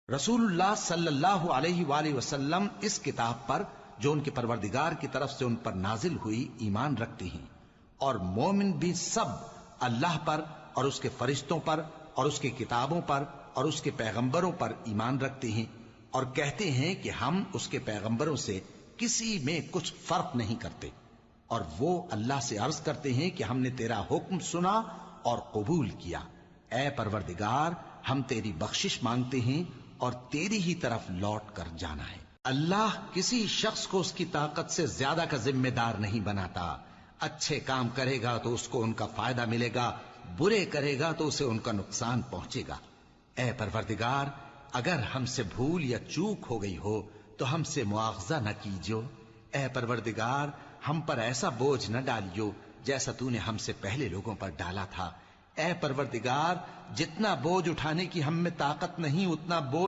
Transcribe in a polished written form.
رسول اللہ صلی اللہ علیہ وآلہ وسلم اس کتاب پر جو ان کے پروردگار کی طرف سے ان پر نازل ہوئی ایمان رکھتے ہیں، اور مومن بھی سب اللہ پر اور اس کے فرشتوں پر اور اس کی کتابوں پر اور اس کے پیغمبروں پر ایمان رکھتے ہیں، اور کہتے ہیں کہ ہم اس کے پیغمبروں سے کسی میں کچھ فرق نہیں کرتے، اور وہ اللہ سے عرض کرتے ہیں کہ ہم نے تیرا حکم سنا اور قبول کیا، اے پروردگار ہم تیری بخشش مانگتے ہیں اور تیری ہی طرف لوٹ کر جانا ہے۔ اللہ کسی شخص کو اس کی طاقت سے زیادہ کا ذمہ دار نہیں بناتا، اچھے کام کرے گا تو اس کو ان کا فائدہ ملے گا، برے کرے گا تو اسے ان کا نقصان پہنچے گا۔ اے پروردگار اگر ہم سے بھول یا چوک ہو گئی ہو تو ہم سے مواخذہ نہ کیجو، اے پروردگار ہم پر ایسا بوجھ نہ ڈالیو جیسا تو نے ہم سے پہلے لوگوں پر ڈالا تھا، اے پروردگار جتنا بوجھ اٹھانے کی ہم میں طاقت نہیں اتنا بوجھ